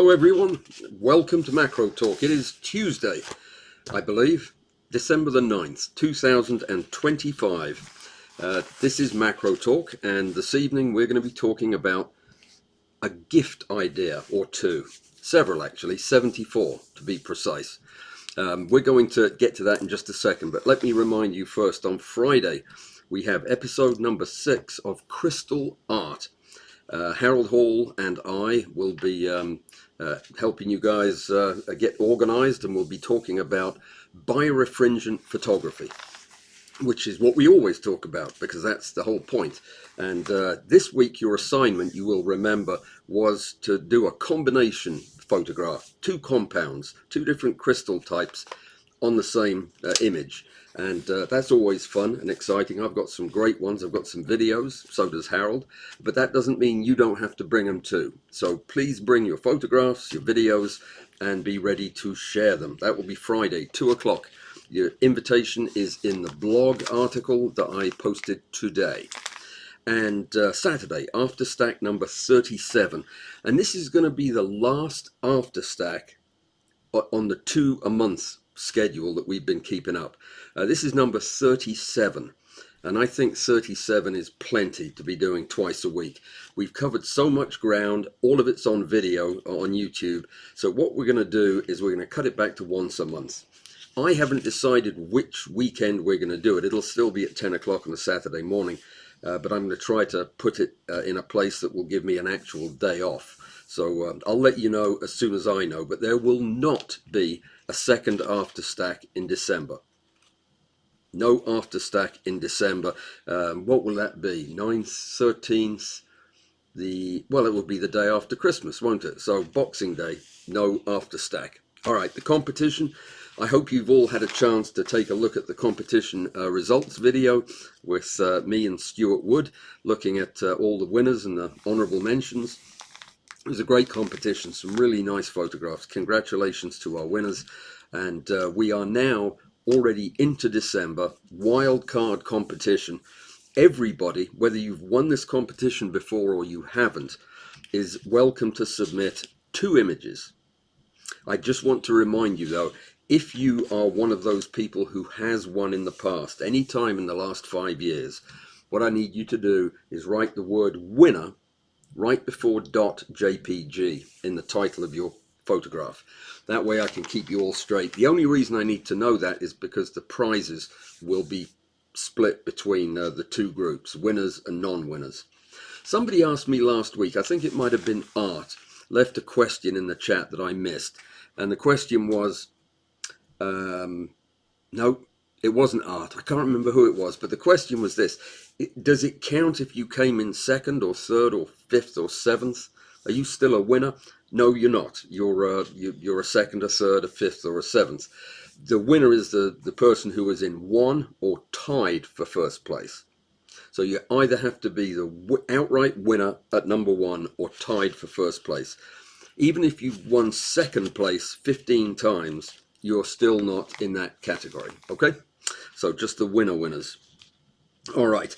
Hello everyone, welcome to Macro Talk. It is Tuesday, I believe, December the 9th, 2025. This is Macro Talk, and this evening we're going to be talking about a gift idea or two. Several actually, 74 to be precise. We're going to get to that in just a second, but let me remind you first, on Friday we have episode number 6 of Crystal Art. Harold Hall and I will be helping you guys get organized, and we'll be talking about birefringent photography, which is what we always talk about because that's the whole point. And this week your assignment, you will remember, was to do a combination photograph, two compounds, two different crystal types on the same image. And that's always fun and exciting. I've got some great ones. I've got some videos, so does Harold, but that doesn't mean you don't have to bring them too. So please bring your photographs, your videos, and be ready to share them. That will be Friday, 2 o'clock. Your invitation is in the blog article that I posted today. And Saturday, after stack number 37. And this is going to be the last after stack on the 2 a month schedule that we've been keeping up. This is number 37, and I think 37 is plenty to be doing twice a week. We've covered so much ground, all of it's on video on YouTube, so what we're going to do is we're going to cut it back to once a month. I haven't decided which weekend we're going to do it. It'll still be at 10 o'clock on a Saturday morning, but I'm going to try to put it in a place that will give me an actual day off. So I'll let you know as soon as I know, but there will not be a second after stack in December. No after stack in December. What will that be? 9th, 13th, well, it will be the day after Christmas, won't it? So Boxing Day, no after stack. All right, the competition. I hope you've all had a chance to take a look at the competition results video with me and Stuart Wood, looking at all the winners and the honorable mentions. It was a great competition, some really nice photographs. Congratulations to our winners. And we are now already into December, wild card competition. Everybody, whether you've won this competition before or you haven't, is welcome to submit 2 images. I just want to remind you though, if you are one of those people who has won in the past, any time in the last 5 years, what I need you to do is write the word winner right before .jpg in the title of your photograph. That way I can keep you all straight. The only reason I need to know that is because the prizes will be split between the 2 groups, winners and non-winners. Somebody asked me last week, I think it might have been Art, left a question in the chat that I missed. And the question was, no, it wasn't Art. I can't remember who it was, but the question was this. Does it count if you came in 2nd or 3rd or 5th or 7th? Are you still a winner? No, you're not. You're a 2nd, a 3rd, a 5th, or a 7th. The winner is the person who is in 1 or tied for 1st place. So you either have to be the outright winner at number 1 or tied for 1st place. Even if you've won 2nd place 15 times, you're still not in that category. Okay? So just the winners. All right,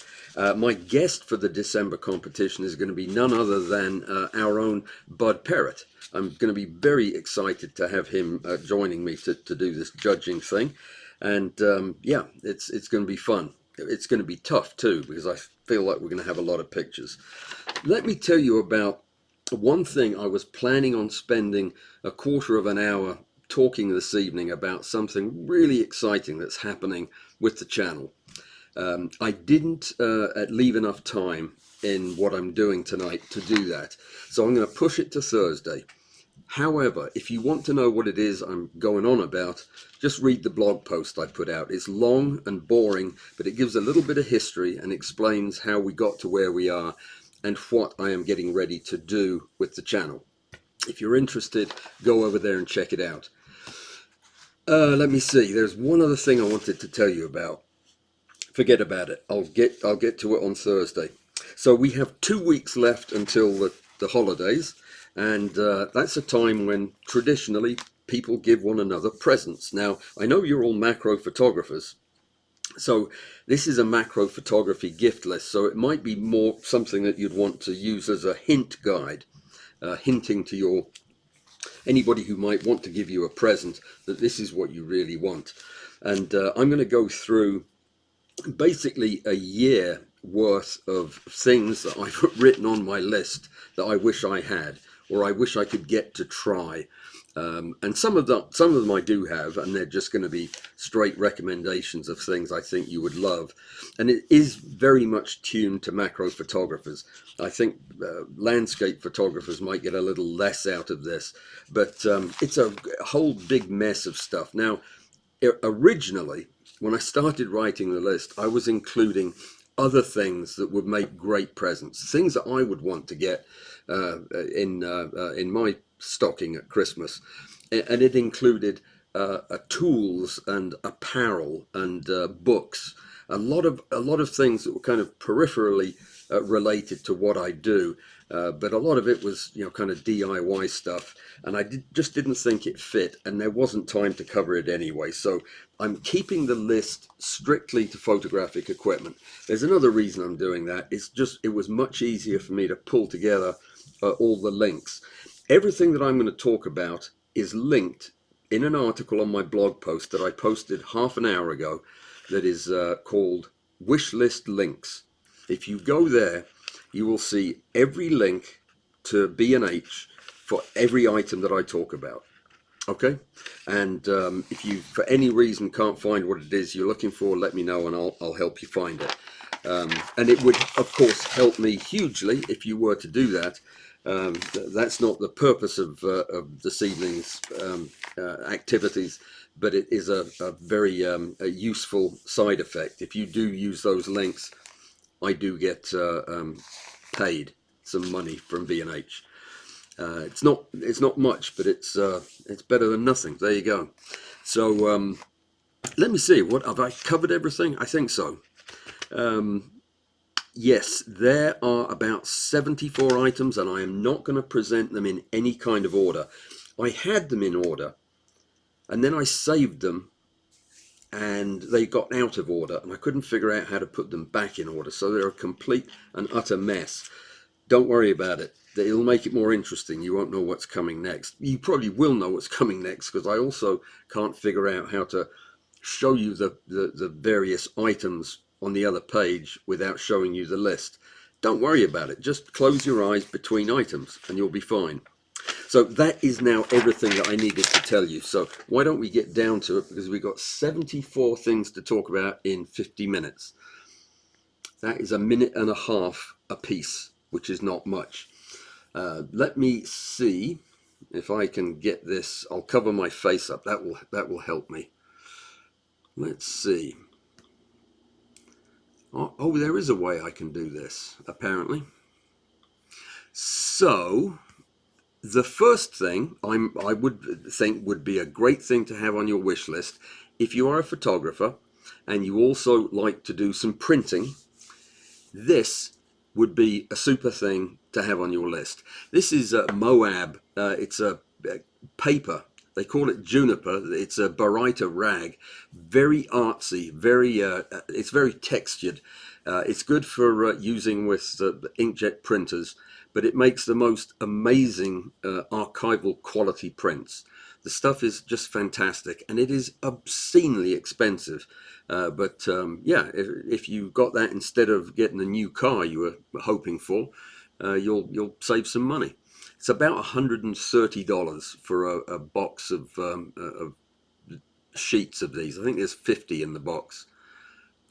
my guest for the December competition is going to be none other than our own Bud Parrott. I'm going to be very excited to have him joining me to do this judging thing. And yeah, it's going to be fun. It's going to be tough too, because I feel like we're going to have a lot of pictures. Let me tell you about one thing. I was planning on spending a quarter of an hour talking this evening about something really exciting that's happening with the channel. I didn't leave enough time in what I'm doing tonight to do that, so I'm going to push it to Thursday. However, if you want to know what it is I'm going on about, just read the blog post I put out. It's long and boring, but it gives a little bit of history and explains how we got to where we are and what I am getting ready to do with the channel. If you're interested, go over there and check it out. Let me see. There's one other thing I wanted to tell you about. Forget about it. I'll get to it on Thursday. So we have 2 weeks left until the holidays, and that's a time when traditionally people give one another presents. Now, I know you're all macro photographers, so this is a macro photography gift list, so it might be more something that you'd want to use as a hint guide, hinting to your anybody who might want to give you a present, that this is what you really want. And I'm going to go through basically a year worth of things that I've written on my list that I wish I had, or I wish I could get to try. And some of them I do have, and they're just going to be straight recommendations of things I think you would love. And it is very much tuned to macro photographers. I think landscape photographers might get a little less out of this, but it's a whole big mess of stuff. Now, originally, when I started writing the list, I was including other things that would make great presents, things that I would want to get in my stocking at Christmas, and it included tools and apparel and books, a lot of things that were kind of peripherally related to what I do, but a lot of it was, you know, kind of DIY stuff, and I just didn't think it fit, and there wasn't time to cover it anyway. So I'm keeping the list strictly to photographic equipment. There's another reason I'm doing that. It's just, it was much easier for me to pull together all the links. Everything that I'm going to talk about is linked in an article on my blog post that I posted half an hour ago that is called Wish List Links. If you go there, you will see every link to B&H for every item that I talk about. Okay, and if you for any reason can't find what it is you're looking for, let me know and I'll help you find it. And it would of course help me hugely if you were to do that. That's not the purpose of this evening's activities, but it is a very a useful side effect. If you do use those links, I do get paid some money from B&H. It's not much, but it's better than nothing. There you go. So let me see. What have I covered? Everything? I think so. Yes, there are about 74 items, and I am not going to present them in any kind of order. I had them in order, and then I saved them, and they got out of order, and I couldn't figure out how to put them back in order. So they're a complete and utter mess. Don't worry about it. It'll make it more interesting. You won't know what's coming next. You probably will know what's coming next, because I also can't figure out how to show you the various items on the other page without showing you the list. Don't worry about it. Just close your eyes between items and you'll be fine. So that is now everything that I needed to tell you. So why don't we get down to it, because we've got 74 things to talk about in 50 minutes. That is a minute and a half a piece, which is not much. Let me see if I can get this. I'll cover my face up. That will help me. Let's see. Oh, there is a way I can do this, apparently. So the first thing I would think would be a great thing to have on your wish list, if you are a photographer and you also like to do some printing, this would be a super thing to have on your list. This is Moab. It's a paper. They call it juniper. It's a baryta rag. Very artsy. It's very textured. It's good for using with the inkjet printers, but it makes the most amazing archival quality prints. The stuff is just fantastic, and it is obscenely expensive. But yeah, if you got that instead of getting a new car you were hoping for, you'll save some money. It's about $130 for a box of sheets of these. I think there's 50 in the box.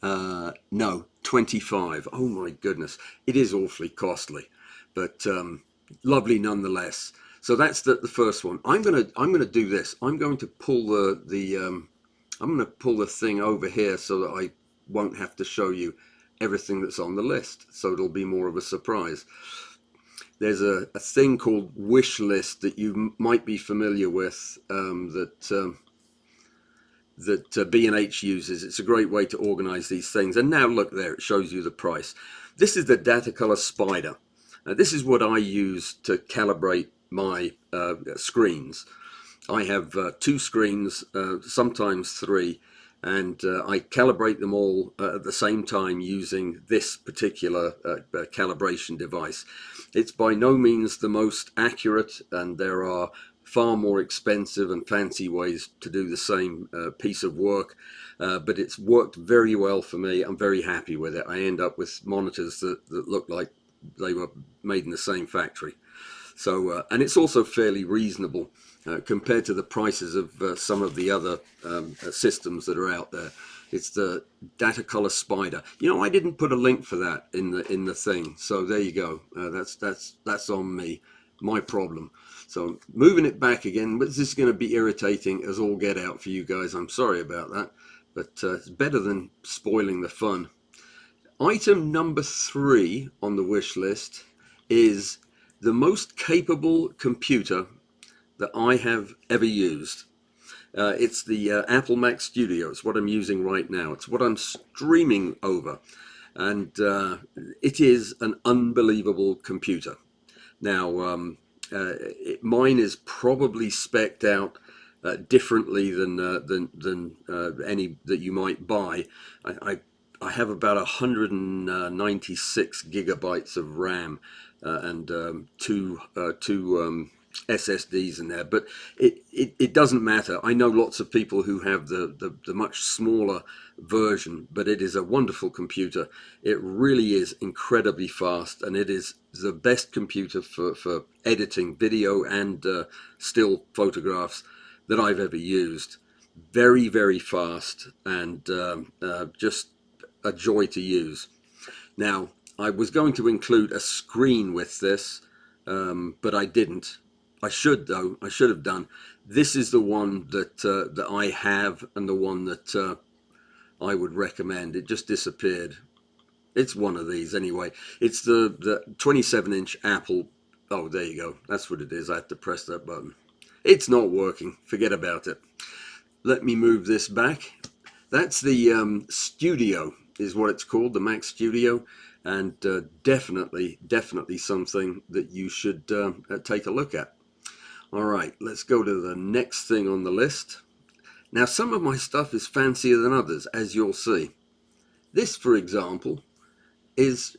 No, 25. Oh my goodness, it is awfully costly, but lovely nonetheless. So that's the first one. I'm gonna do this. I'm going to pull I'm gonna pull the thing over here so that I won't have to show you everything that's on the list. So it'll be more of a surprise. There's a thing called Wish List that you might be familiar with, that B&H uses. It's a great way to organize these things. And now look there, it shows you the price. This is the Datacolor Spider. This is what I use to calibrate my screens. I have 2 screens, sometimes 3, and I calibrate them all at the same time using this particular calibration device. It's by no means the most accurate, and there are far more expensive and fancy ways to do the same piece of work, but it's worked very well for me. I'm very happy with it. I end up with monitors that look like they were made in the same factory. So, and it's also fairly reasonable compared to the prices of some of the other systems that are out there. It's the Datacolor Spider. You know, I didn't put a link for that in the thing. So there you go. That's on me, my problem. So moving it back again, but this is going to be irritating as all get out for you guys. I'm sorry about that, but it's better than spoiling the fun. Item number 3 on the wish list is the most capable computer that I have ever used. It's the Apple Mac Studio. It's what I'm using right now. It's what I'm streaming over. And it is an unbelievable computer. Now, mine is probably spec'd out differently than any that you might buy. I have about 196 gigabytes of RAM and two SSDs in there, but it doesn't matter. I know lots of people who have the much smaller version, but it is a wonderful computer. It really is incredibly fast, and it is the best computer for editing video and still photographs that I've ever used. Very, very fast, and just a joy to use. Now, I was going to include a screen with this, but I didn't. I should, though. I should have done. This is the one that I have, and the one that I would recommend. It just disappeared. It's one of these anyway. It's the 27-inch Apple. Oh, there you go. That's what it is. I had to press that button. It's not working. Forget about it. Let me move this back. That's the Studio is what it's called, the Mac Studio, and definitely something that you should take a look at. All right, let's go to the next thing on the list. Now, some of my stuff is fancier than others, as you'll see. This, for example, is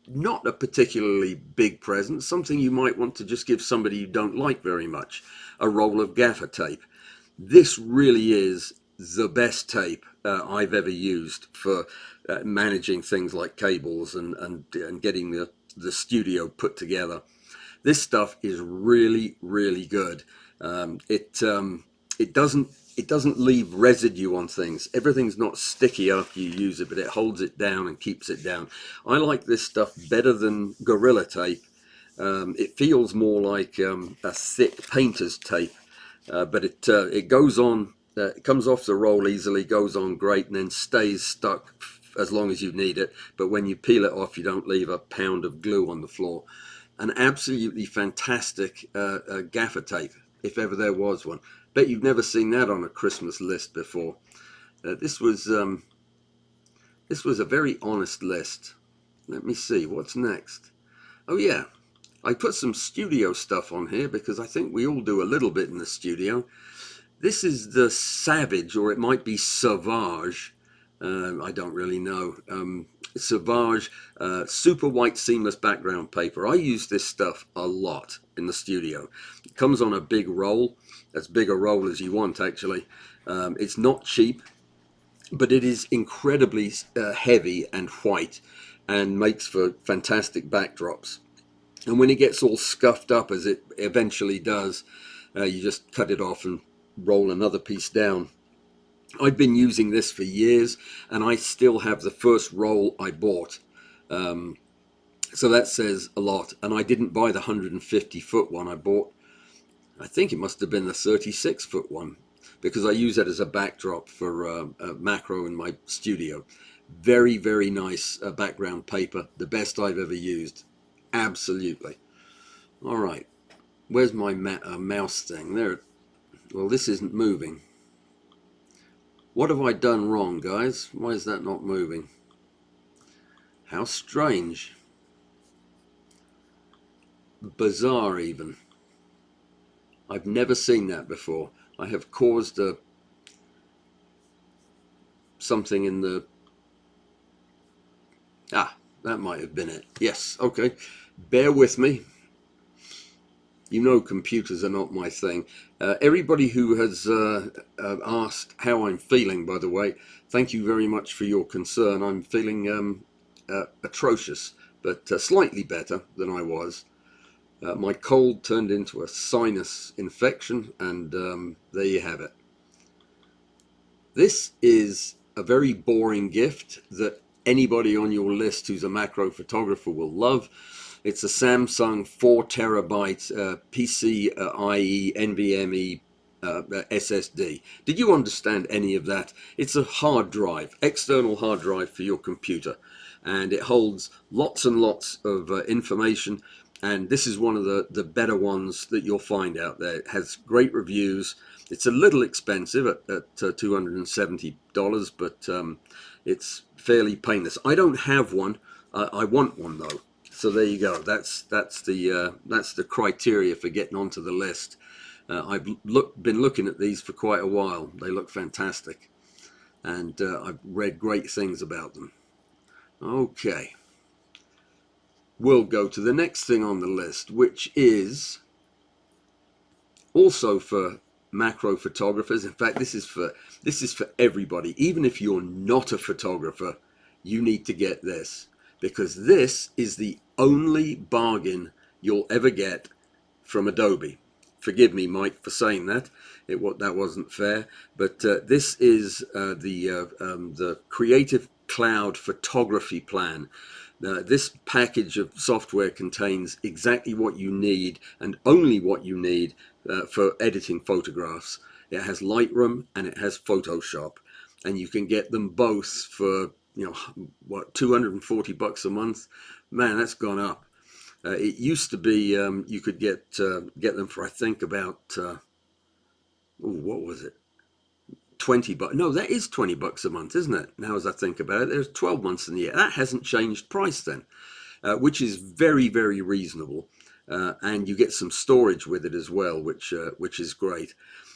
not a particularly big present, something you might want to just give somebody you don't like very much, a roll of gaffer tape. This really is the best tape I've ever used for managing things like cables and getting the studio put together. This stuff is really, really good. It doesn't leave residue on things. Everything's not sticky after you use it, but it holds it down and keeps it down. I like this stuff better than Gorilla Tape. It feels more like a thick painter's tape, but it goes on. It comes off the roll easily, goes on great, and then stays stuck as long as you need it. But when you peel it off, you don't leave a pound of glue on the floor. An absolutely fantastic gaffer tape, if ever there was one. Bet you've never seen that on a Christmas list before. This was a very honest list. Let me see, what's next? Oh yeah, I put some studio stuff on here because I think we all do a little bit in the studio. This is the Savage, or it might be Sauvage. I don't really know. Sauvage super white seamless background paper. I use this stuff a lot in the studio. It comes on a big roll, as big a roll as you want actually. It's not cheap, but it is incredibly heavy and white and makes for fantastic backdrops. And when it gets all scuffed up, as it eventually does, you just cut it off and roll another piece down. I've been using this for years, and I still have the first roll I bought. So that says a lot. And I didn't buy the 150-foot one. I bought, I think it must have been the 36-foot one, because I use that as a backdrop for a macro in my studio. Very, very nice background paper. The best I've ever used. Absolutely. All right. Where's my mouse thing? There. Well, this isn't moving. What have I done wrong, guys? Why is that not moving? How strange. Bizarre, even. I've never seen that before. I have caused something in the... Ah, that might have been it. Yes, okay. Bear with me. You know, computers are not my thing. Everybody who has asked how I'm feeling, by the way, thank you very much for your concern. I'm feeling atrocious, but slightly better than I was. My cold turned into a sinus infection, and there you have it. This is a very boring gift that anybody on your list who's a macro photographer will love. It's a Samsung 4 terabyte PCIe NVMe SSD. Did you understand any of that? It's a hard drive, external hard drive for your computer, and it holds lots and lots of information. And this is one of the better ones that you'll find out there. It has great reviews. It's a little expensive at $270, but it's fairly painless. I don't have one. I want one though. So there you go. That's the criteria for getting onto the list. I've been looking at these for quite a while. They look fantastic, and I've read great things about them. Okay, we'll go to the next thing on the list, which is also for macro photographers. In fact, this is for everybody. Even if you're not a photographer, you need to get this, because this is the only bargain you'll ever get from Adobe. Forgive me, Mike, for saying that. That wasn't fair. But this is the Creative Cloud Photography Plan. This package of software contains exactly what you need, and only what you need for editing photographs. It has Lightroom and it has Photoshop, and you can get them both for, you know, what, $240 a month. Man, that's gone up. It used to be you could get them for, I think, about what was it, $20? No, that is $20 a month, isn't it? Now as I think about it, there's 12 months in the year. That hasn't changed price then, which is very, very reasonable. And you get some storage with it as well, which is great.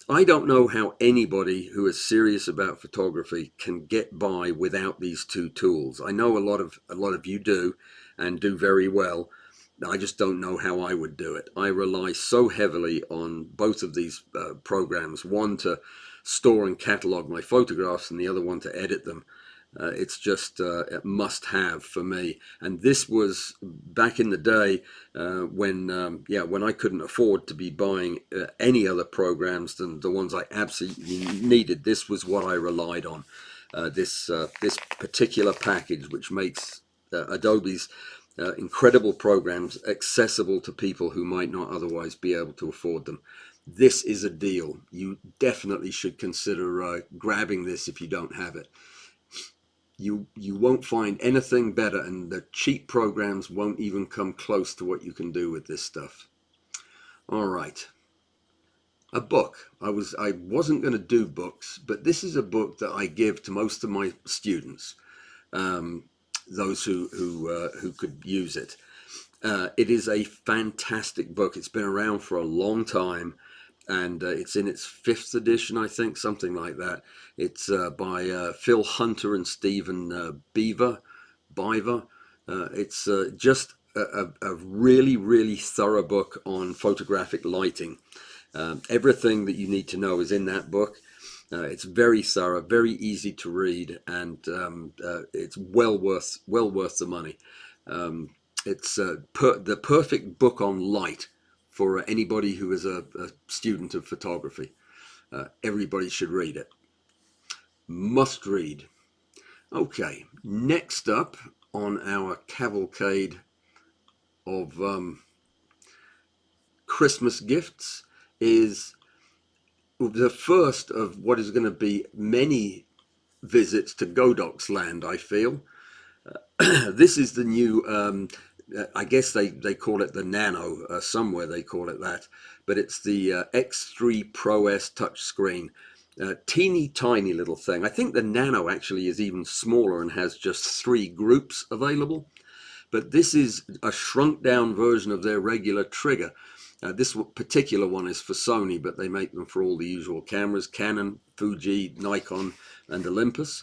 I don't know how anybody who is serious about photography can get by without these two tools. I know a lot of you do, and do very well. I just don't know how I would do it. I rely so heavily on both of these programs, one to store and catalog my photographs and the other one to edit them. It's just a must-have for me. And this was back in the day when I couldn't afford to be buying any other programs than the ones I absolutely needed. This was what I relied on. This particular package, which makes Adobe's incredible programs accessible to people who might not otherwise be able to afford them. This is a deal. You definitely should consider grabbing this if you don't have it. You won't find anything better, and the cheap programs won't even come close to what you can do with this stuff. All right. A book. I wasn't going to do books, but this is a book that I give to most of my students, those who could use it. It is a fantastic book. It's been around for a long time, and it's in its 5th edition, I think, something like that. It's by Phil Hunter and Stephen Biver. It's just a really, really thorough book on photographic lighting. Everything that you need to know is in that book. It's very thorough, very easy to read, and it's well worth the money. It's the perfect book on light for anybody who is a student of photography. Everybody should read it. Must read. Okay, next up on our cavalcade of Christmas gifts is the first of what is going to be many visits to Godox land, I feel. This is the new, I guess they call it the Nano, somewhere they call it that, but it's the X3 Pro S touchscreen. Teeny tiny little thing. I think the Nano actually is even smaller and has just 3 groups available, but this is a shrunk down version of their regular trigger. This particular one is for Sony, but they make them for all the usual cameras: Canon, Fuji, Nikon, and Olympus.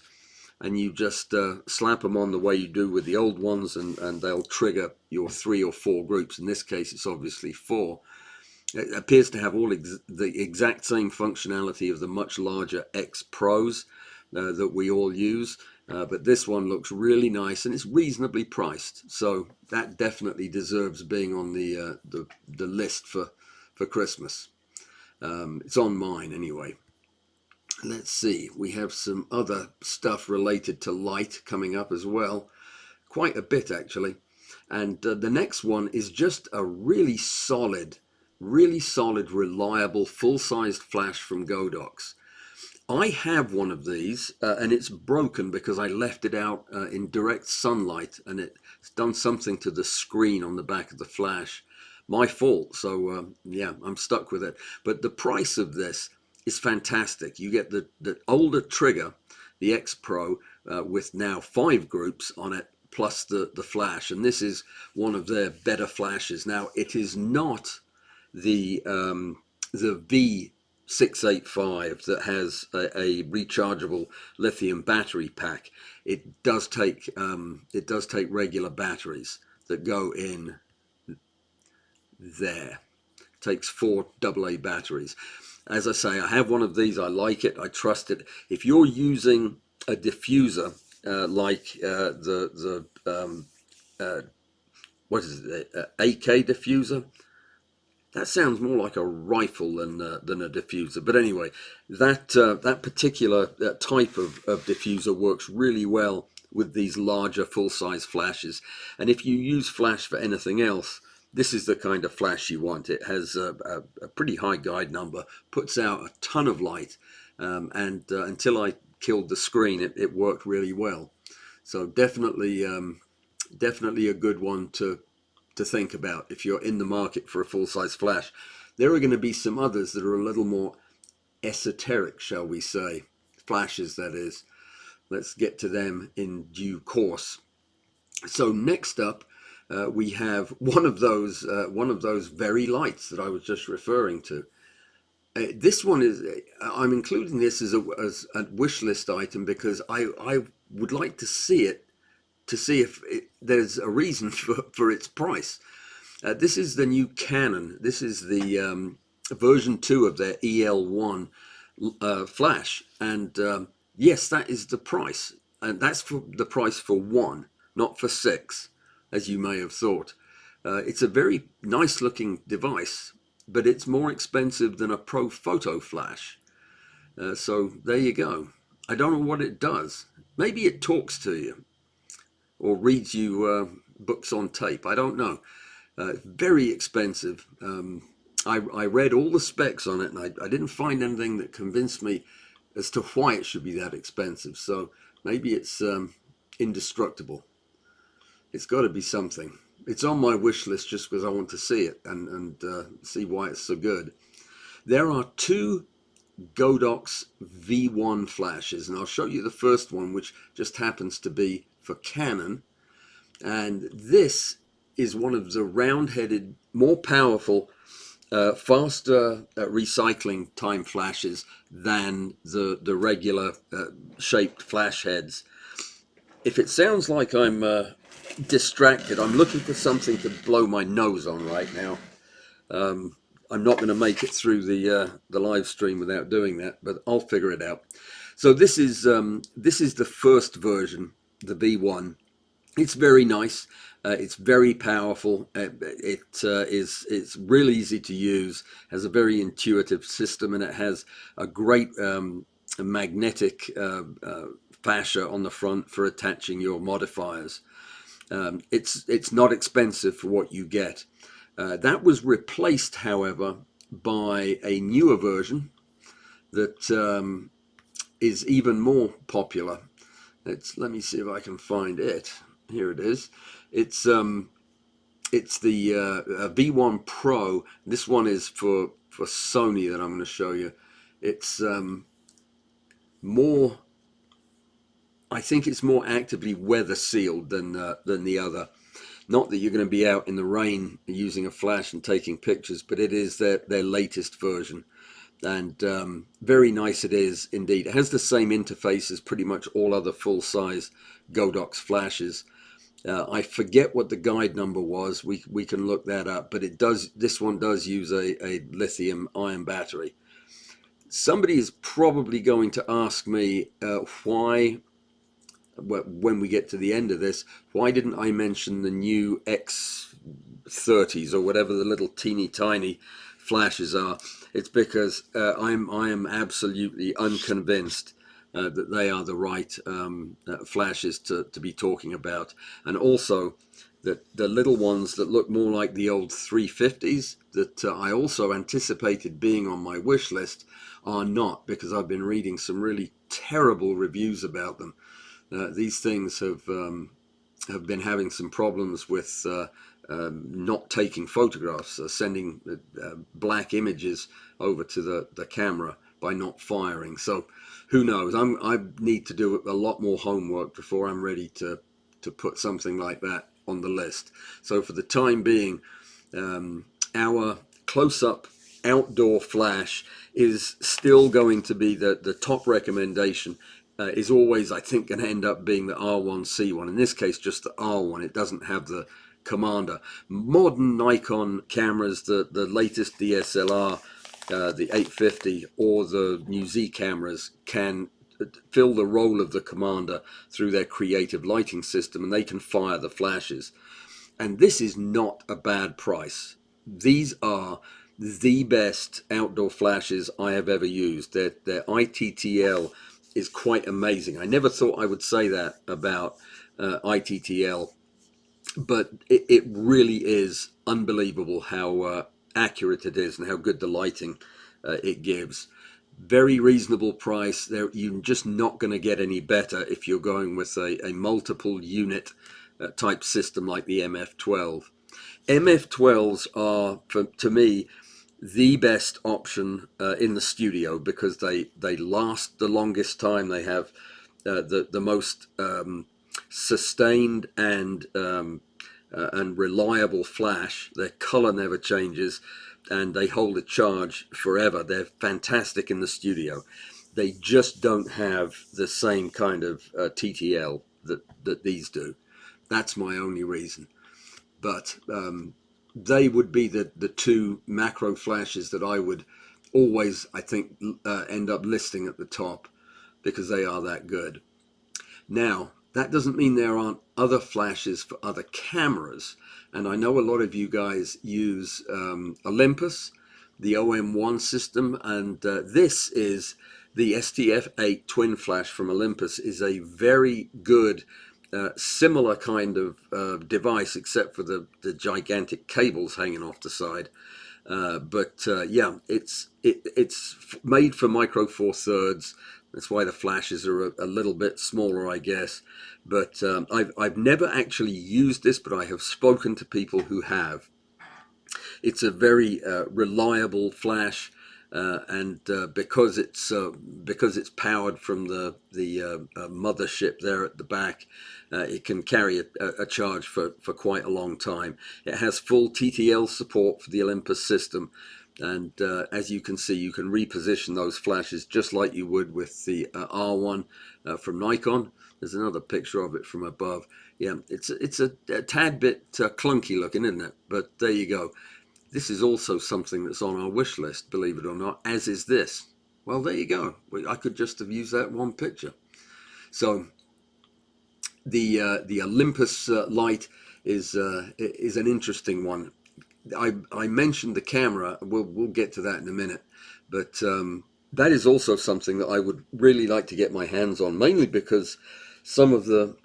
And you just slap them on the way you do with the old ones, and they'll trigger your 3 or 4 groups. In this case, it's obviously 4. It appears to have all the exact same functionality of the much larger X Pros that we all use. But this one looks really nice and it's reasonably priced. So that definitely deserves being on the list for Christmas. It's on mine anyway. Let's see, we have some other stuff related to light coming up as well. Quite a bit actually. And the next one is just a really solid, reliable, full-sized flash from Godox. I have one of these and it's broken because I left it out in direct sunlight and it's done something to the screen on the back of the flash. My fault. So yeah, I'm stuck with it. But the price of this is fantastic. You get the older trigger, the X Pro, with now 5 groups on it, plus the flash. And this is one of their better flashes. Now, it is not the V685 that has a rechargeable lithium battery pack. It does take regular batteries that go in there. It takes 4 AA batteries. As I say, I have one of these. I like it. I trust it. If you're using a diffuser like what is it, AK diffuser? That sounds more like a rifle than a diffuser. But anyway, that particular type of diffuser works really well with these larger full-size flashes. And if you use flash for anything else, this is the kind of flash you want. It has a pretty high guide number, puts out a ton of light, and until I killed the screen, it worked really well. So definitely a good one to think about if you're in the market for a full-size flash. There are going to be some others that are a little more esoteric, shall we say, flashes that is. Let's get to them in due course. So next up, we have one of those very lights that I was just referring to. This one is, I'm including this as a wish list item because I would like to see it, to see if there's a reason for its price. This is the new Canon. This is the version 2 of their EL1 flash. And yes, that is the price. And that's for the price for 1, not for 6, as you may have thought. It's a very nice looking device, but it's more expensive than a Pro Photo flash. So there you go. I don't know what it does. Maybe it talks to you or reads you books on tape. I don't know. Very expensive. I read all the specs on it and I didn't find anything that convinced me as to why it should be that expensive. So maybe it's indestructible. It's got to be something. It's on my wish list just because I want to see it and see why it's so good. There are 2 Godox V1 flashes, and I'll show you the first one, which just happens to be for Canon. And this is one of the round-headed, more powerful, faster recycling time flashes than the regular shaped flash heads. If it sounds like I'm distracted, I'm looking for something to blow my nose on right now. I'm not going to make it through the live stream without doing that, but I'll figure it out. So this is the first version, the V1. It's very nice. It's very powerful. It's real easy to use. Has a very intuitive system, and it has a great magnetic fascia on the front for attaching your modifiers. It's not expensive for what you get. That was replaced, however, by a newer version that is even more popular. Let me see if I can find it. Here it is. It's the V1 Pro. This one is for Sony that I'm going to show you. It's more. I think it's more actively weather sealed than the other. Not that you're going to be out in the rain using a flash and taking pictures, but it is their latest version. And very nice it is indeed. It has the same interface as pretty much all other full-size Godox flashes. I forget what the guide number was. We can look that up, but it does. This one does use a lithium ion battery. Somebody is probably going to ask me why, when we get to the end of this, why didn't I mention the new X30s or whatever the little teeny tiny flashes are? It's because I am absolutely unconvinced that they are the right flashes to be talking about, and also that the little ones that look more like the old 350s that I also anticipated being on my wish list are not, because I've been reading some really terrible reviews about them. These things have been having some problems with not taking photographs, sending black images over to the camera by not firing. So who knows? I need to do a lot more homework before I'm ready to put something like that on the list. So for the time being, our close-up outdoor flash is still going to be the top recommendation. Is always, I think, going to end up being the R1C1. In this case, just the R1. It doesn't have the commander. Modern Nikon cameras, the latest DSLR, the 850 or the New Z cameras, can fill the role of the commander through their creative lighting system, and they can fire the flashes. And this is not a bad price. These are the best outdoor flashes I have ever used. Their ITTL is quite amazing. I never thought I would say that about ITTL, but it really is unbelievable how accurate it is and how good the lighting it gives. Very reasonable price. You're just not going to get any better if you're going with a multiple unit type system like the MF12. MF12s are, to me, the best option in the studio because they last the longest time. They have the most sustained and reliable flash. Their color never changes, and they hold a charge forever. They're fantastic in the studio. They just don't have the same kind of TTL that these do. That's my only reason. But they would be the two macro flashes that I would always, I think, end up listing at the top because they are that good. Now, that doesn't mean there aren't other flashes for other cameras. And I know a lot of you guys use Olympus, the OM1 system, and this is the STF8 twin flash from Olympus is a very good similar kind of device, except for the gigantic cables hanging off the side. Yeah, it's made for micro four thirds. That's why the flashes are a little bit smaller, I guess. But I've never actually used this, but I have spoken to people who have. It's a very reliable flash, and because it's powered from the mothership there at the back, it can carry a charge for quite a long time. It has full TTL support for the Olympus system, and as you can see, you can reposition those flashes just like you would with the R1 from Nikon. There's another picture of it from above. Yeah, it's a tad bit clunky looking, isn't it? But there you go. This is also something that's on our wish list, believe it or not, as is this. Well, there you go. I could just have used that one picture. So the Olympus light is an interesting one. I mentioned the camera. We'll get to that in a minute, but that is also something that I would really like to get my hands on, mainly because some of the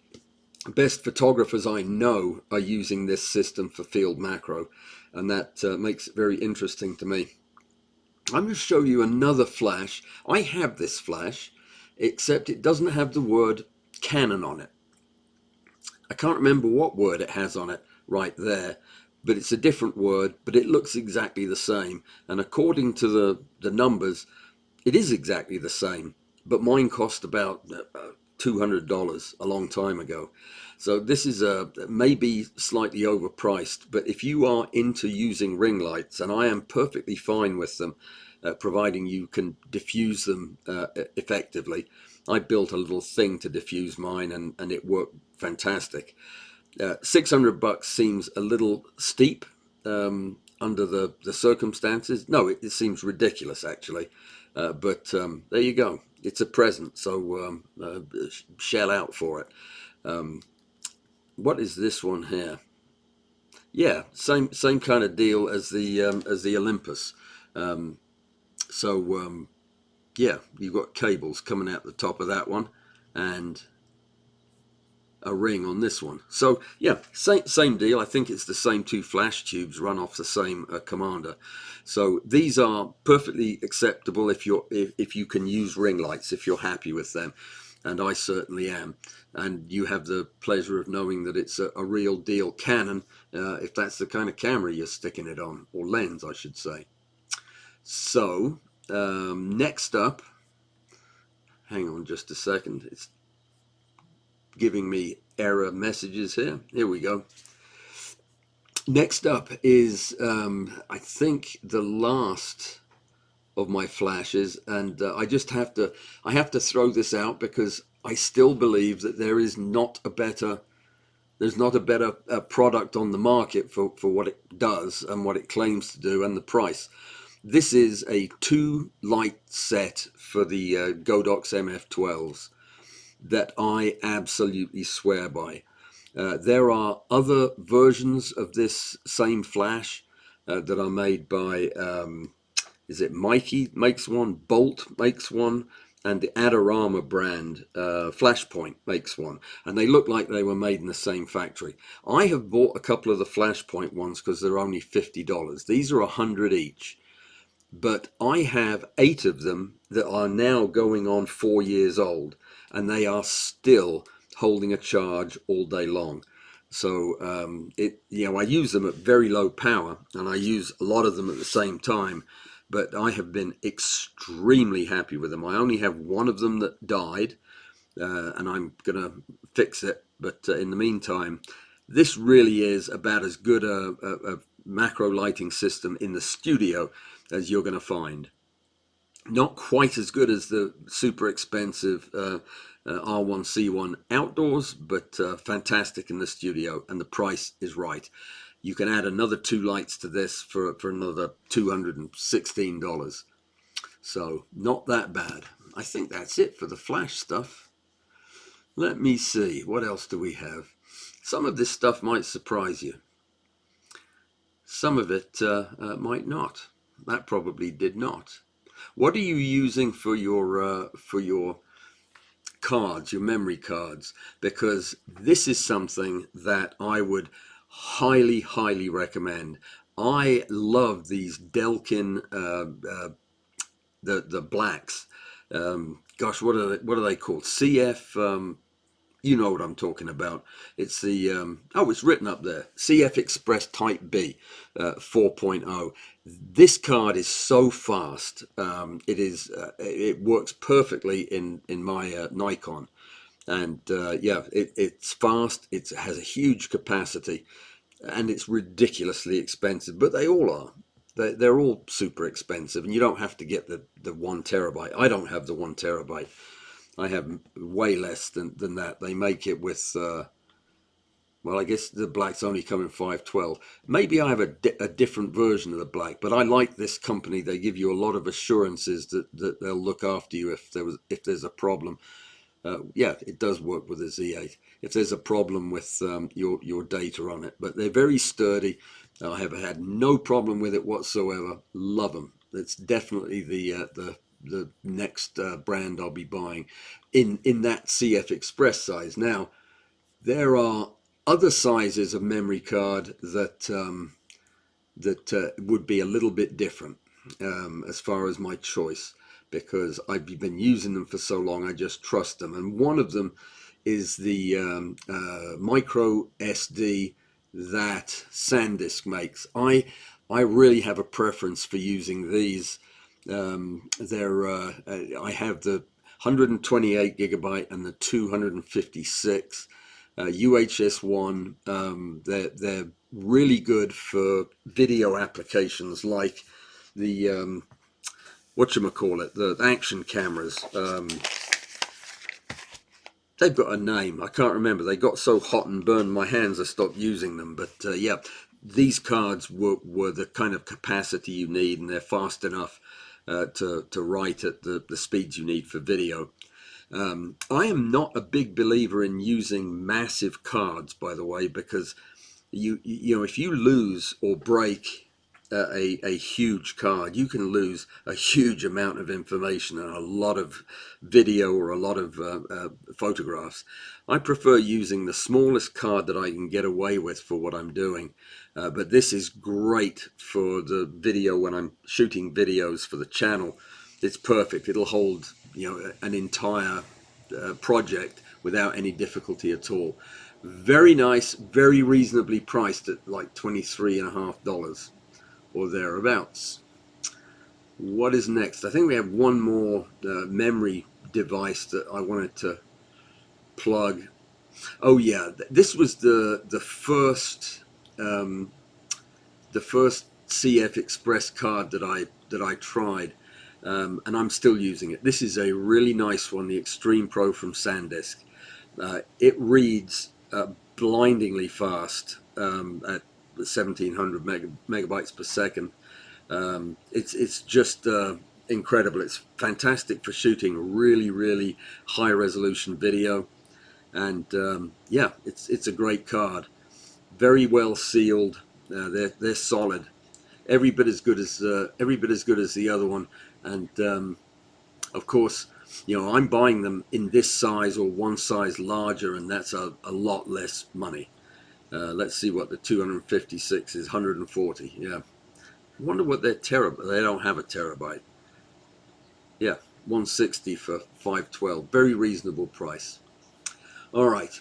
best photographers I know are using this system for field macro, and that makes it very interesting to me. I'm going to show you another flash. I have this flash, except it doesn't have the word Canon on it. I can't remember what word it has on it right there, but it's a different word, but it looks exactly the same. And according to the numbers, it is exactly the same, but mine cost about $200 a long time ago. So this is maybe slightly overpriced, but if you are into using ring lights, and I am perfectly fine with them, providing you can diffuse them effectively. I built a little thing to diffuse mine, and it worked fantastic. $600 seems a little steep under the circumstances. No, it seems ridiculous actually, but there you go. It's a present, so shell out for it. What is this one here? Yeah, same kind of deal as the Olympus. Yeah, you've got cables coming out the top of that one, and a ring on this one. So yeah, same deal. I think it's the same two flash tubes run off the same commander. So these are perfectly acceptable if you can use ring lights, if you're happy with them, and I certainly am. And you have the pleasure of knowing that it's a real deal Canon, if that's the kind of camera you're sticking it on, or lens I should say. So next up, hang on just a second, it's giving me error messages here. Here we go. Next up is I think the last of my flashes, and I have to throw this out because I still believe that there's not a better product on the market for what it does and what it claims to do and the price. This is a 2 light set for the Godox MF12s that I absolutely swear by. There are other versions of this same flash that are made by, is it Mikey makes one, Bolt makes one, and the Adorama brand, Flashpoint makes one. And they look like they were made in the same factory. I have bought a couple of the Flashpoint ones because they're only $50. These are $100 each. But I have 8 of them that are now going on 4 years old, and they are still holding a charge all day long. So I use them at very low power, and I use a lot of them at the same time, but I have been extremely happy with them. I only have one of them that died, and I'm gonna fix it, but in the meantime, this really is about as good a macro lighting system in the studio as you're going to find. Not quite as good as the super expensive R1C1 outdoors, but fantastic in the studio, and the price is right. You can add another 2 lights to this for another $216. So not that bad. I think that's it for the flash stuff. Let me see, what else do we have? Some of this stuff might surprise you. Some of it might not. That probably did not. What are you using for your cards, your memory cards? Because this is something that I would highly, highly recommend. I love these Delkin, the blacks. Gosh, what are they called? CF. You know what I'm talking about. It's the, it's written up there, CF Express Type B 4.0. This card is so fast. It works perfectly in my Nikon. And it's fast, it has a huge capacity, and it's ridiculously expensive, but they all are. They're all super expensive, and you don't have to get the 1 terabyte. I don't have the 1 terabyte. I have way less than that. They make it with, well, I guess the black's only come in 512. Maybe I have a different version of the black, but I like this company. They give you a lot of assurances that they'll look after you if there's a problem. Yeah, it does work with the Z8. If there's a problem with your data on it, but they're very sturdy. I have had no problem with it whatsoever. Love them. It's definitely the next brand I'll be buying in that CF Express size. Now, there are other sizes of memory card that would be a little bit different as far as my choice, because I've been using them for so long. I just trust them, and one of them is the micro SD that SanDisk makes. I really have a preference for using these. I have the 128 gigabyte and the 256 UHS-1. They're really good for video applications like the whatchamacallit, the action cameras. they've got a name. I can't remember. They got so hot and burned my hands I stopped using them. But yeah, these cards were the kind of capacity you need, and they're fast enough to write at the speeds you need for video. I am not a big believer in using massive cards, by the way, because you know, if you lose or break a huge card, you can lose a huge amount of information and a lot of video or a lot of photographs. I prefer using the smallest card that I can get away with for what I'm doing. But this is great for the video when I'm shooting videos for the channel. It's perfect. It'll hold, you know, an entire project without any difficulty at all. Very nice, very reasonably priced at like $23.50 or thereabouts. What is next? I think we have one more memory device that I wanted to plug. Oh yeah, this was the first CF Express card that I tried, and I'm still using it. This is a really nice one, the Extreme Pro from SanDisk. It reads blindingly fast at 1700 megabytes per second. It's just incredible. It's fantastic for shooting really high resolution video, and yeah, it's a great card. Very well sealed. They're solid. Every bit as good as the other one, and of course, you know, I'm buying them in this size or one size larger, and that's a lot less money. Let's see what the 256 is. 140. Yeah. I wonder what their terabyte. They don't have a terabyte. Yeah, 160 for 512. Very reasonable price. All right.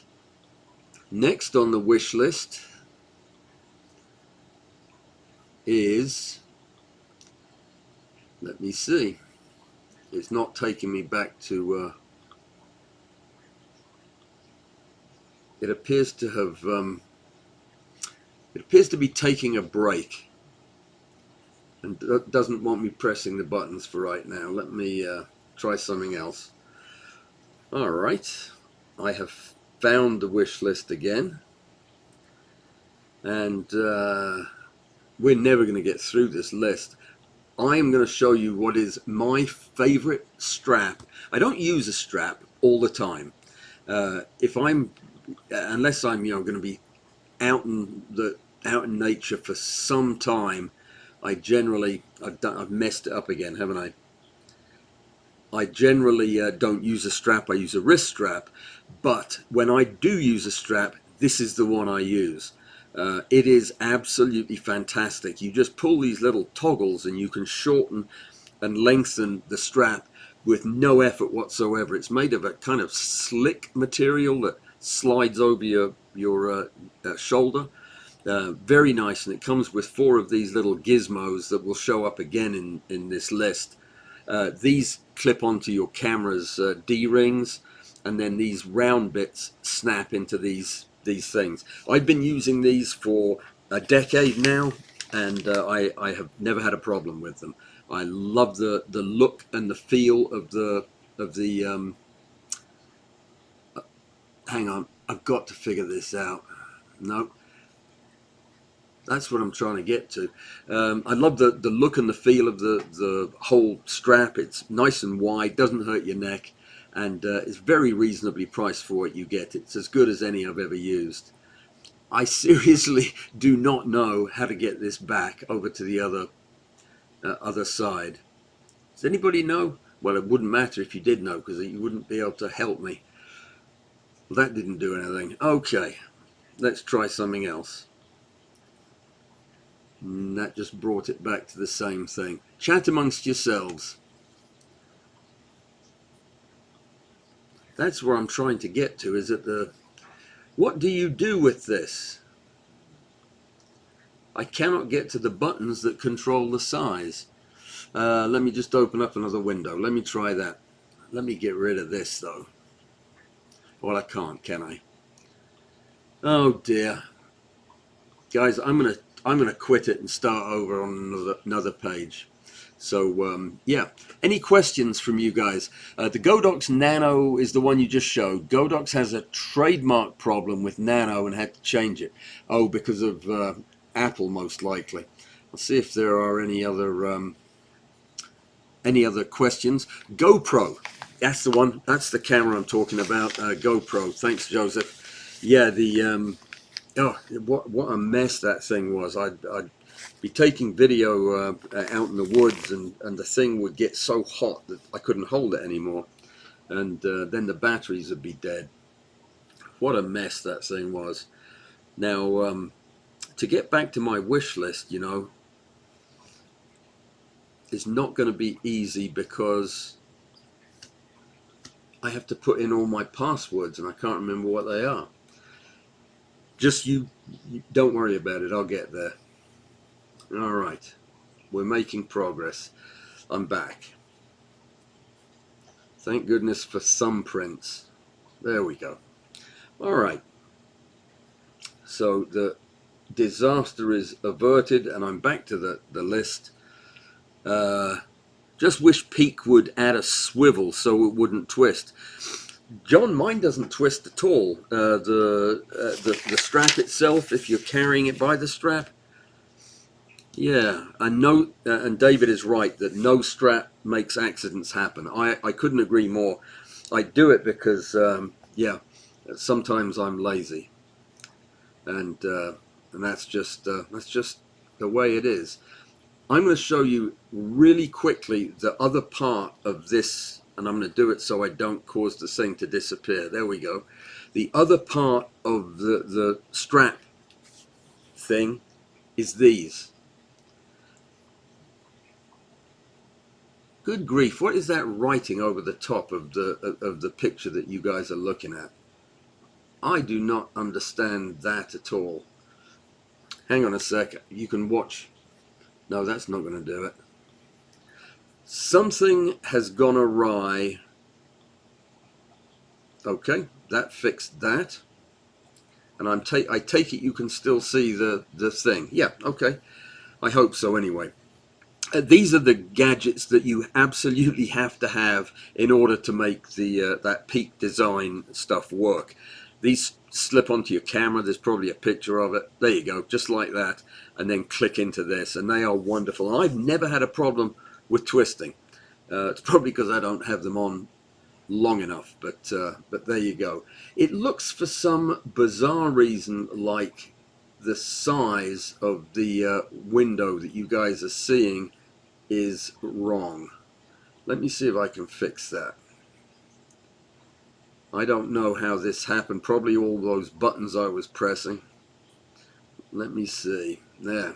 Next on the wish list is, let me see. It's not taking me back to. It appears to have. It appears to be taking a break, and doesn't want me pressing the buttons for right now. Let me try something else. All right, I have found the wish list again, and we're never going to get through this list. I am going to show you what is my favorite strap. I don't use a strap all the time. Unless I'm, you know, going to be out in nature for some time, I've messed it up again, haven't I? I generally don't use a strap. I use a wrist strap, but when I do use a strap, this is the one I use. It is absolutely fantastic. You just pull these little toggles and you can shorten and lengthen the strap with no effort whatsoever. It's made of a kind of slick material that slides over your shoulder. Very nice, and it comes with 4 of these little gizmos that will show up again in this list. These clip onto your camera's D-rings, and then these round bits snap into these things. I've been using these for a decade now, and I have never had a problem with them. I love the look and the feel of the hang on, I've got to figure this out. No, that's what I'm trying to get to. I love the look and the feel of the whole strap. It's nice and wide, doesn't hurt your neck, and it's very reasonably priced for what you get. It's as good as any I've ever used. I seriously do not know how to get this back over to the other side. Does anybody know? Well, it wouldn't matter if you did know, because you wouldn't be able to help me. Well, that didn't do anything. Okay, let's try something else. And that just brought it back to the same thing. Chat amongst yourselves. That's where I'm trying to get to, is at what do you do with this? I cannot get to the buttons that control the size. Let me just open up another window. Let me try that. Let me get rid of this though. Well, I can't, can I? Oh dear. Guys, I'm gonna quit it and start over on another page. So yeah, any questions from you guys? The Godox Nano is the one you just showed. Godox has a trademark problem with Nano and had to change it. Oh, because of Apple, most likely. I'll see if there are any other questions. GoPro, that's the one. That's the camera I'm talking about. GoPro. Thanks, Joseph. Yeah, the oh, what a mess that thing was. I'd be taking video out in the woods, and the thing would get so hot that I couldn't hold it anymore, and then the batteries would be dead. What a mess that thing was. Now, to get back to my wish list, you know, it's not going to be easy because I have to put in all my passwords and I can't remember what they are. Just you don't worry about it, I'll get there. All right, we're making progress. I'm back. Thank goodness for thumbprints. There we go. All right. So the disaster is averted, and I'm back to the list. Just wish Peak would add a swivel so it wouldn't twist. John, mine doesn't twist at all. The strap itself, if you're carrying it by the strap, yeah, and David is right that no strap makes accidents happen. I couldn't agree more. I do it because yeah, sometimes I'm lazy, and that's just the way it is. I'm going to show you really quickly the other part of this, and I'm going to do it so I don't cause the thing to disappear. There we go. The other part of the strap thing is these. Good grief, what is that writing over the top of the picture that you guys are looking at? I do not understand that at all. Hang on a sec, you can watch. No, that's not going to do it. Something has gone awry. Okay, that fixed that. And I take it you can still see the thing. Yeah, okay. I hope so anyway. These are the gadgets that you absolutely have to have in order to make the that Peak design stuff work. These slip onto your camera. There's probably a picture of it. There you go, just like that. And then click into this, and they are wonderful. And I've never had a problem with twisting. It's probably because I don't have them on long enough, but there you go. It looks for some bizarre reason like the size of the window that you guys are seeing is wrong. Let me see if I can fix that. I don't know how this happened. Probably all those buttons I was pressing. Let me see. There.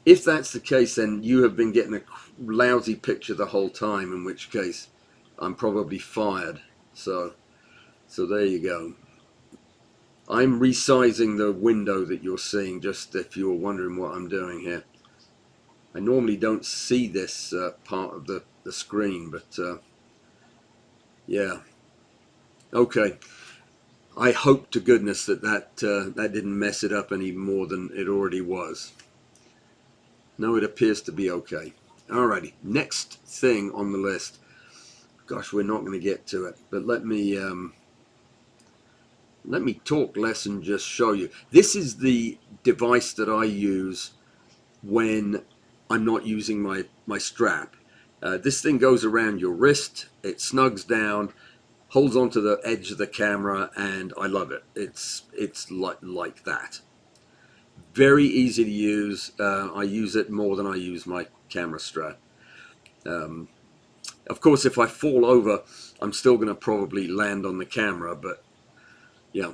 If that's the case, then you have been getting a lousy picture the whole time, in which case I'm probably fired. So there you go. I'm resizing the window that you're seeing, just if you were wondering what I'm doing here. I normally don't see this part of the screen, but yeah. Okay. I hope to goodness that didn't mess it up any more than it already was. No, it appears to be okay. Alrighty, next thing on the list. Gosh, we're not going to get to it, but let me talk less and just show you. This is the device that I use when I'm not using my strap. This thing goes around your wrist, it snugs down, holds onto the edge of the camera, and I love it. It's like that. Very easy to use. I use it more than I use my camera strap. Of course, if I fall over, I'm still going to probably land on the camera, but yeah,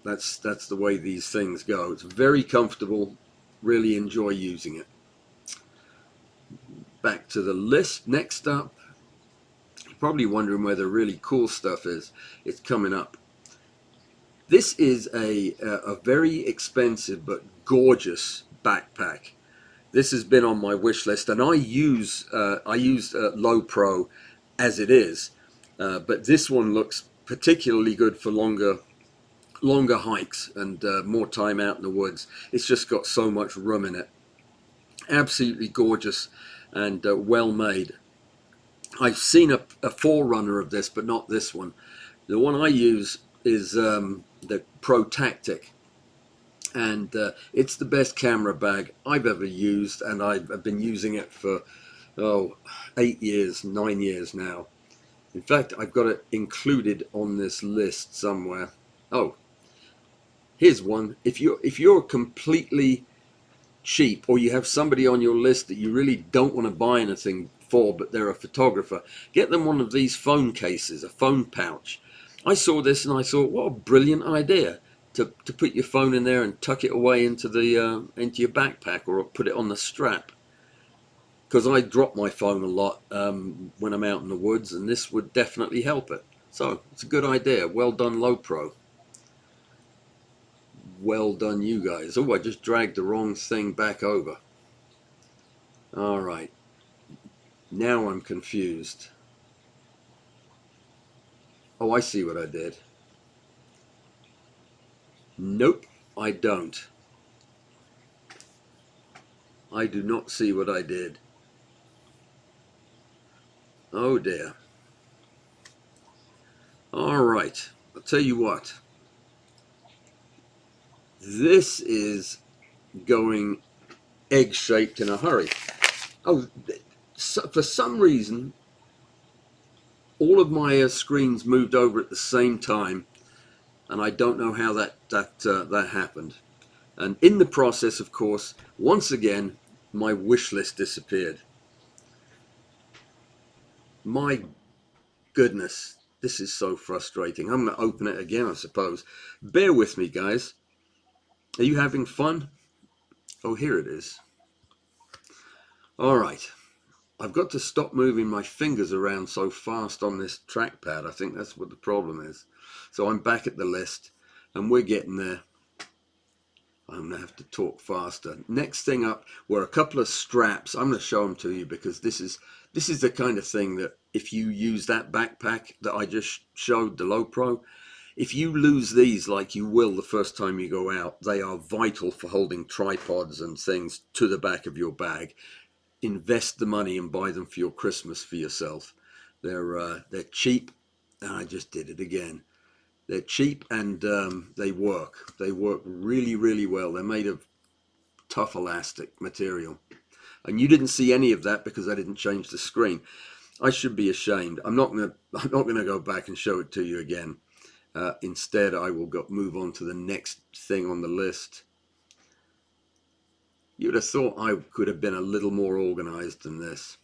that's the way these things go. It's very comfortable. Really enjoy using it. Back to the list. Next up, you're probably wondering where the really cool stuff is. It's coming up. This is a very expensive but gorgeous backpack. This has been on my wish list, and I use Low Pro as it is, but this one looks particularly good for longer hikes and more time out in the woods. It's just got so much room in it, Absolutely gorgeous and well made. I've seen a forerunner of this, but not this one. The one I use is the Pro Tactic, and it's the best camera bag I've ever used, and I've been using it for 8 years, 9 years now. In fact, I've got it included on this list somewhere. Oh, here's one. If you're completely cheap, or you have somebody on your list that you really don't want to buy anything for, but they're a photographer, get them one of these phone cases, a phone pouch. I saw this and I thought, what a brilliant idea to put your phone in there and tuck it away into the into your backpack, or put it on the strap. Because I drop my phone a lot when I'm out in the woods, and this would definitely help it. So it's a good idea. Well done, Lowepro. Well done, you guys. Oh, I just dragged the wrong thing back over. All right. Now I'm confused. Oh, I see what I did. Nope, I don't. I do not see what I did. Oh dear. All right. I'll tell you what. This is going egg-shaped in a hurry. Oh, so for some reason, all of my screens moved over at the same time, and I don't know how that happened. And in the process, of course, once again, my wish list disappeared. My goodness, this is so frustrating. I'm going to open it again, I suppose. Bear with me, guys. Are you having fun? Oh, here it is. All right. I've got to stop moving my fingers around so fast on this trackpad. I think that's what the problem is. So I'm back at the list, and we're getting there. I'm going to have to talk faster. Next thing up were a couple of straps. I'm going to show them to you, because this is the kind of thing that if you use that backpack that I just showed, the Lowepro, if you lose these like you will the first time you go out, they are vital for holding tripods and things to the back of your bag. Invest the money and buy them for your Christmas for yourself. They're cheap, and I just did it again. They're cheap, and they work. They work really, really well. They're made of tough elastic material. And you didn't see any of that because I didn't change the screen. I should be ashamed. I'm not gonna go back and show it to you again. Instead, I will move on to the next thing on the list. You'd have thought I could have been a little more organized than this.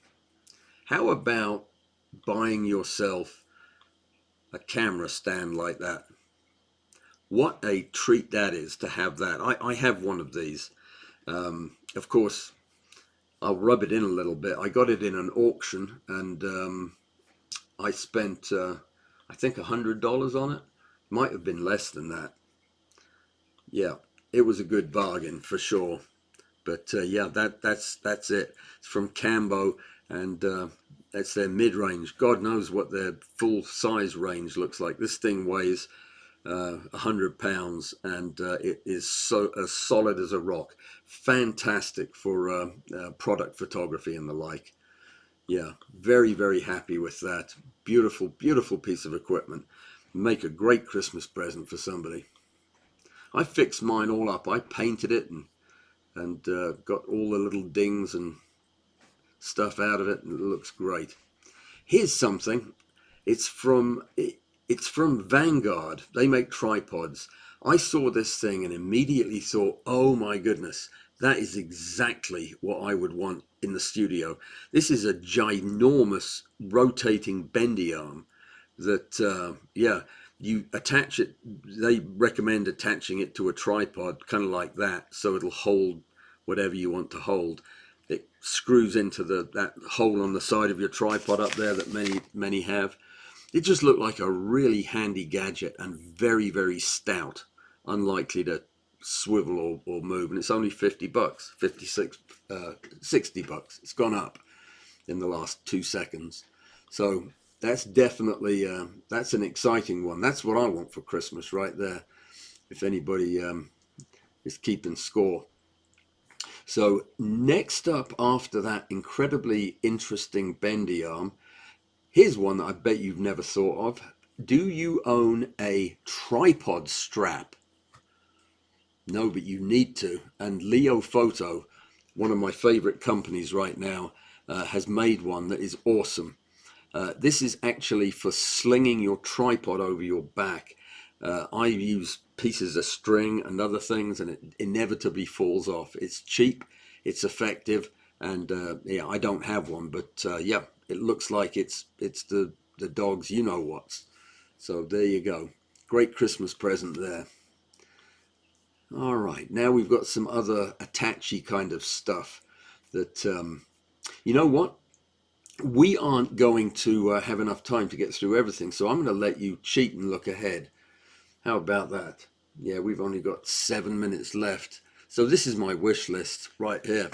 How about buying yourself a camera stand like that? What a treat that is to have that. I have one of these. Of course, I'll rub it in a little bit. I got it in an auction, and I spent, I think, $100 on it. Might have been less than that. Yeah, it was a good bargain for sure. But yeah, that's it. It's from Cambo, and that's their mid-range. God knows what their full-size range looks like. This thing weighs 100 pounds, and it is so as solid as a rock. Fantastic for product photography and the like. Yeah, very, very happy with that. Beautiful, beautiful piece of equipment. Make a great Christmas present for somebody. I fixed mine all up. I painted it and got all the little dings and stuff out of it, and it looks great. Here's something. It's from Vanguard. They make tripods. I saw this thing and immediately thought, oh my goodness, that is exactly what I would want in the studio. This is a ginormous rotating bendy arm that, yeah, you attach it. They recommend attaching it to a tripod, kind of like that, so it'll hold whatever you want to hold. It screws into that hole on the side of your tripod up there that many have. It just looked like a really handy gadget, and very, very stout, unlikely to swivel or move. And it's only 50 bucks, 56, 60 bucks. It's gone up in the last 2 seconds. So that's definitely, that's an exciting one. That's what I want for Christmas right there, if anybody is keeping score. So next up after that incredibly interesting bendy arm, here's one that I bet you've never thought of. Do you own a tripod strap? No, but you need to. And Leo Photo, one of my favorite companies right now, has made one that is awesome. This is actually for slinging your tripod over your back. I use pieces of string and other things, and it inevitably falls off. It's cheap, it's effective, and yeah, I don't have one, but yeah, it looks like it's the dog's you know what's. So there you go. Great Christmas present there. All right, now we've got some other attachy kind of stuff that you know what? We aren't going to have enough time to get through everything, so I'm going to let you cheat and look ahead. How about that? Yeah, we've only got 7 minutes left. So this is my wish list right here.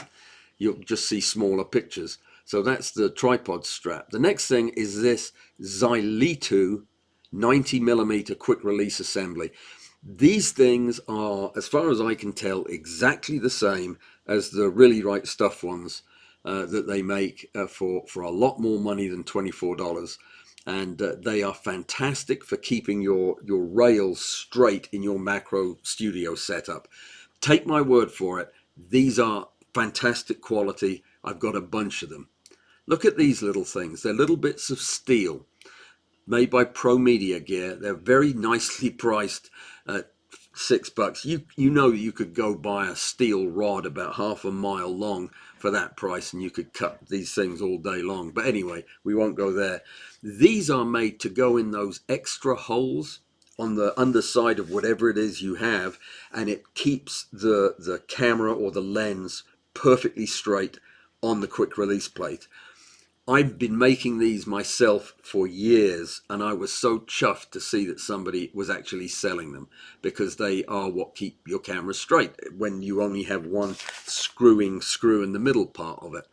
You'll just see smaller pictures. So that's the tripod strap. The next thing is this Xylitu 90mm quick release assembly. These things are, as far as I can tell, exactly the same as the Really Right Stuff ones that they make for a lot more money than $24. And they are fantastic for keeping your rails straight in your macro studio setup. Take my word for it, these are fantastic quality. I've got a bunch of them. Look at these little things. They're little bits of steel made by Pro Media Gear. They're very nicely priced at $6. You know you could go buy a steel rod about half a mile long for that price, and you could cut these things all day long. But anyway, we won't go there. These are made to go in those extra holes on the underside of whatever it is you have, and it keeps the camera or the lens perfectly straight on the quick release plate. I've been making these myself for years, and I was so chuffed to see that somebody was actually selling them, because they are what keep your camera straight when you only have one screw in the middle part of it.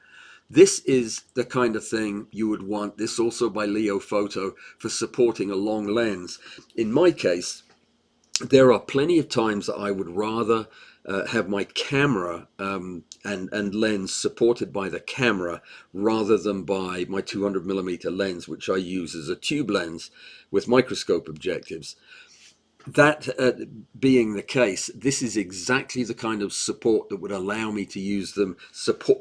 This is the kind of thing you would want. This also by Leo Photo for supporting a long lens. In my case, there are plenty of times that I would rather have my camera and lens supported by the camera rather than by my 200mm lens, which I use as a tube lens with microscope objectives. That being the case, this is exactly the kind of support that would allow me to use them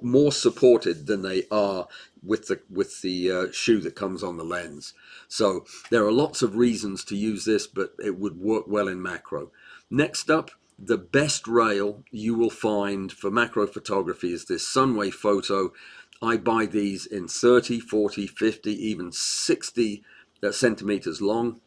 more supported than they are with the shoe that comes on the lens. So there are lots of reasons to use this, but it would work well in macro. Next up, the best rail you will find for macro photography is this Sunway Photo. I buy these in 30, 40, 50, even 60 centimeters long.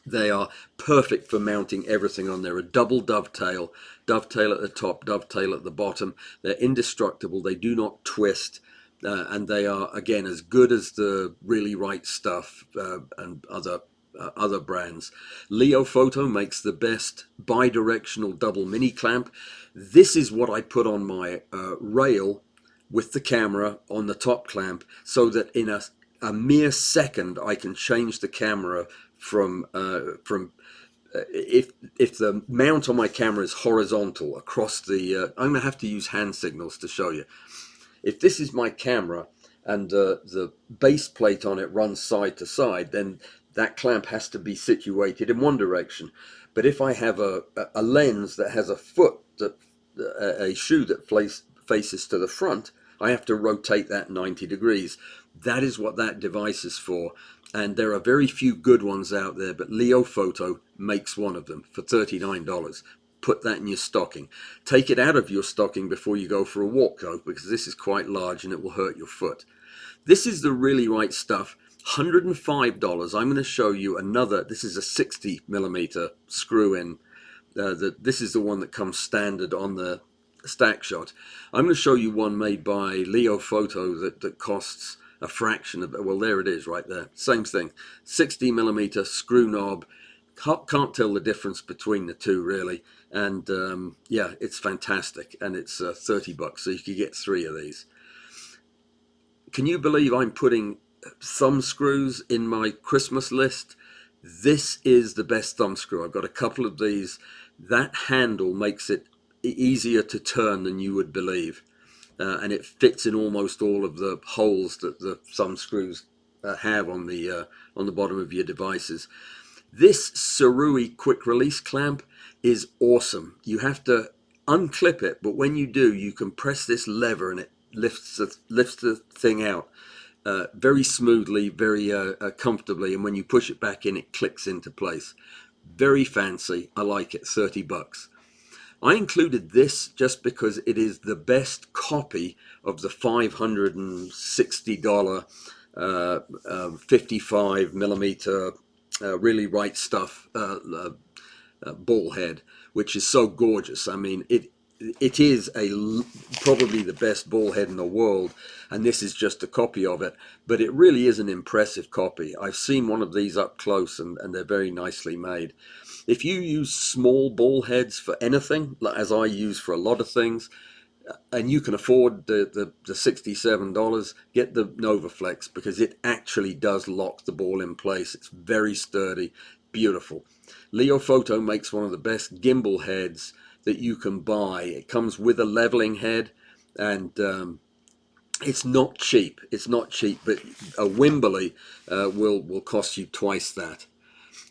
They are perfect for mounting everything on there. A double dovetail at the top, dovetail at the bottom. They're indestructible. They do not twist. And they are, again, as good as the Really Right Stuff and other brands. Leo Photo makes the best bi-directional double mini clamp. This is what I put on my rail with the camera on the top clamp, so that in a mere second I can change the camera from if the mount on my camera is horizontal across the I'm gonna have to use hand signals to show you. If this is my camera and the base plate on it runs side to side, then that clamp has to be situated in one direction. But if I have a lens that has a foot that a shoe that faces to the front, I have to rotate that 90 degrees. That is what that device is for. And there are very few good ones out there, but Leo Photo makes one of them for $39. Put that in your stocking. Take it out of your stocking before you go for a walk, though, because this is quite large and it will hurt your foot. This is the Really Right Stuff. $105. I'm going to show you another. This is a 60mm screw-in. This is the one that comes standard on the stack shot. I'm going to show you one made by Leo Photo that costs a fraction of, well, there it is right there. Same thing. 60mm screw knob. Can't tell the difference between the two, really. And yeah, it's fantastic. And it's $30, so you could get 3 of these. Can you believe I'm putting thumb screws in my Christmas list? This is the best thumb screw. I've got a couple of these. That handle makes it easier to turn than you would believe. And it fits in almost all of the holes that the thumb screws have on the bottom of your devices. This Sarui quick release clamp is awesome. You have to unclip it, but when you do, you can press this lever and it lifts the thing out very smoothly, very comfortably, and when you push it back in, it clicks into place. Very fancy. I like it. $30. I included this just because it is the best copy of the $560 55 millimeter really right stuff ball head, which is so gorgeous. I mean, it is probably the best ball head in the world, and this is just a copy of it, but it really is an impressive copy. I've seen one of these up close, and they're very nicely made. If you use small ball heads for anything, as I use for a lot of things, and you can afford the $67, get the NovaFlex, because it actually does lock the ball in place. It's very sturdy, beautiful. Leo Photo makes one of the best gimbal heads that you can buy. It comes with a leveling head, and it's not cheap. It's not cheap, but a Wimberley will cost you twice that.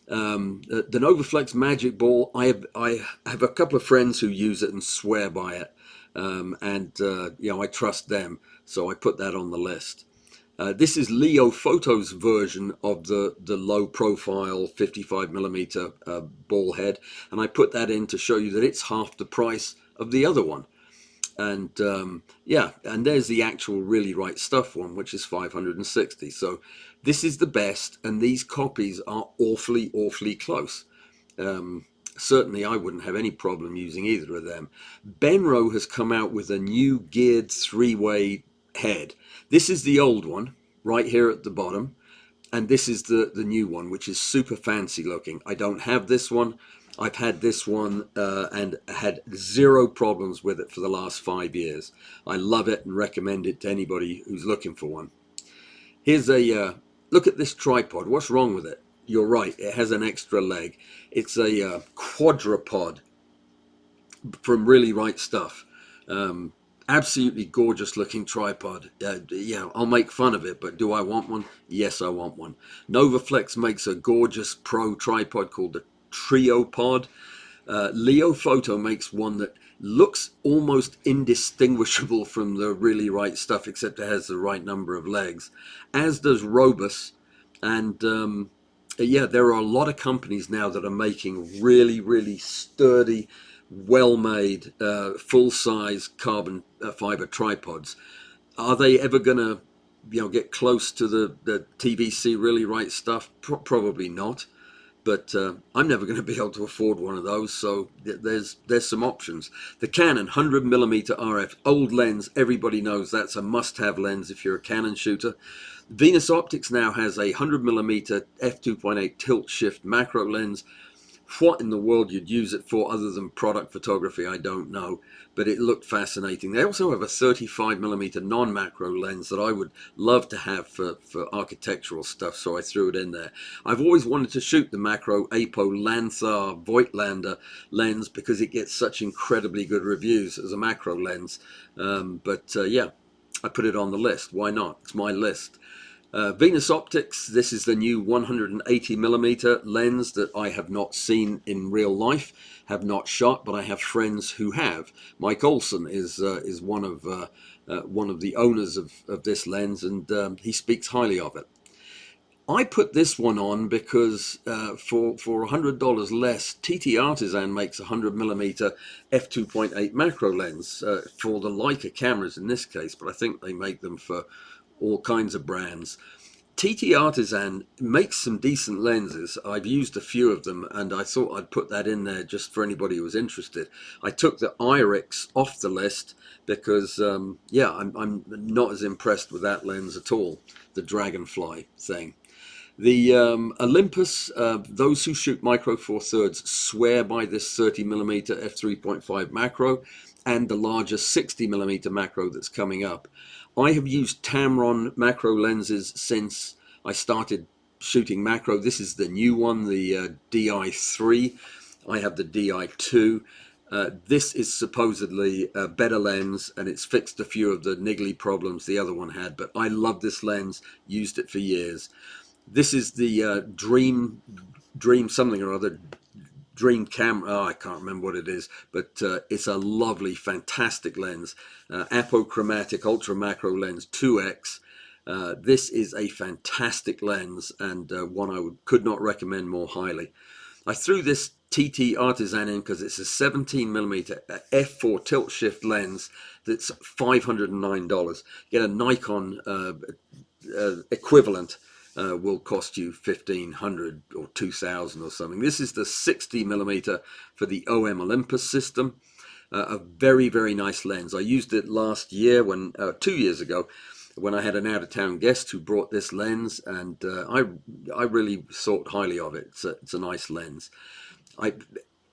The NovaFlex Magic Ball, I have a couple of friends who use it and swear by it, and you know, I trust them, so I put that on the list. This is Leo Photo's version of the low profile 55 millimeter ball head, and I put that in to show you that it's half the price of the other one. And yeah, and there's the actual really right stuff one, which is 560. So this is the best, and these copies are awfully close. Certainly I wouldn't have any problem using either of them. Benro has come out with a new geared three-way head. This is the old one right here at the bottom, and this is the new one, which is super fancy looking. I don't have this one. I've had this one and had zero problems with it for the last 5 years. I love it and recommend it to anybody who's looking for one. Here's a look at this tripod. What's wrong with it? You're right, it has an extra leg. It's a quadrupod from Really Right Stuff. Absolutely gorgeous looking tripod. Yeah, I'll make fun of it, but do I want one? Yes, I want one. NovaFlex makes a gorgeous pro tripod called the Trio Pod. Leo Photo makes one that looks almost indistinguishable from the Really Right Stuff, except it has the right number of legs, as does Robus. And yeah, there are a lot of companies now that are making really sturdy, well-made, full-size carbon fiber tripods. Are they ever going to, you know, get close to the TVC Really Right Stuff? Probably not. But I'm never going to be able to afford one of those, so there's some options. The Canon 100mm RF, old lens, everybody knows that's a must-have lens if you're a Canon shooter. Venus Optics now has a 100mm f2.8 tilt shift macro lens. What in the world you'd use it for other than product photography, I don't know, but it looked fascinating. They also have a 35mm non-macro lens that I would love to have for architectural stuff, so I threw it in there. I've always wanted to shoot the macro AWPhotography Voigtlander lens because it gets such incredibly good reviews as a macro lens, but yeah, I put it on the list. Why not? It's my list. Venus Optics, this is the new 180mm lens that I have not seen in real life, have not shot, but I have friends who have. Mike Olson is one of the owners of this lens, and he speaks highly of it. I put this one on because for $100 less, TT Artisan makes a 100mm f2.8 macro lens for the Leica cameras in this case, but I think they make them for all kinds of brands. TT Artisan makes some decent lenses. I've used a few of them, and I thought I'd put that in there just for anybody who was interested. I took the Irix off the list because, yeah, I'm not as impressed with that lens at all, the Dragonfly thing. The Olympus, those who shoot Micro Four Thirds swear by this 30mm f3.5 macro and the larger 60mm macro that's coming up. I have used Tamron macro lenses since I started shooting macro. This is the new one, the DI3. I have the DI2. This is supposedly a better lens, and it's fixed a few of the niggly problems the other one had, but I love this lens, used it for years. This is the Dream something or other, Dream camera. Oh, I can't remember what it is, but it's a lovely, fantastic lens. Apochromatic ultra macro lens 2x. This is a fantastic lens, and one I could not recommend more highly. I threw this TT Artisan in because it's a 17mm f4 tilt shift lens that's $509. Get a Nikon equivalent will cost you 1,500 or 2,000 or something. This is the 60mm for the OM Olympus system. A very, very nice lens. I used it last year, 2 years ago, when I had an out-of-town guest who brought this lens, and I really thought highly of it. It's a nice lens.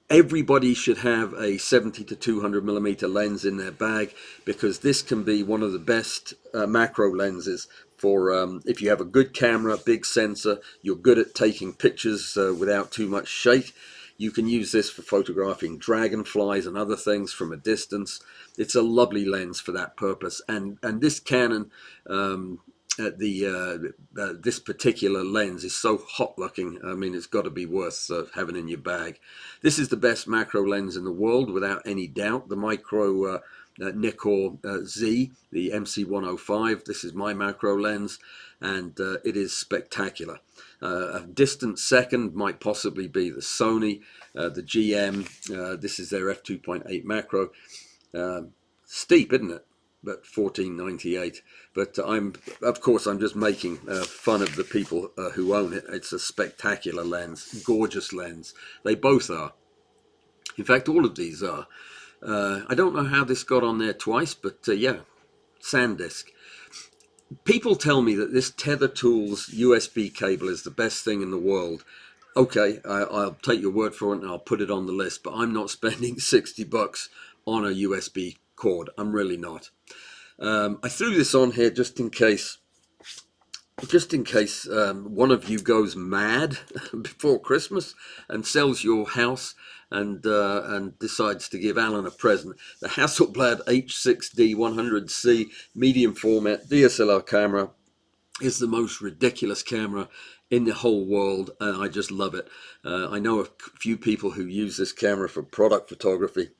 Everybody should have a 70 to 200mm lens in their bag, because this can be one of the best macro lenses for if you have a good camera, big sensor, you're good at taking pictures without too much shake. You can use this for photographing dragonflies and other things from a distance. It's a lovely lens for that purpose. And this Canon, this particular lens is so hot looking. I mean, it's got to be worth having in your bag. This is the best macro lens in the world, without any doubt. The micro Nikkor Z, the MC105. This is my macro lens, and it is spectacular. A distant second might possibly be the Sony, the GM. This is their f2.8 macro. Steep, isn't it? But $14.98. But of course, I'm just making fun of the people who own it. It's a spectacular lens, gorgeous lens. They both are. In fact, all of these are. I don't know how this got on there twice, but yeah, SanDisk. People tell me that this Tether Tools USB cable is the best thing in the world. Okay, I'll take your word for it and I'll put it on the list, but I'm not spending 60 bucks on a USB cord. I'm really not. I threw this on here just in case one of you goes mad before Christmas and sells your house and decides to give Alan a present. The Hasselblad H6D 100C medium format DSLR camera is the most ridiculous camera in the whole world, and I just love it. I know a few people who use this camera for product photography.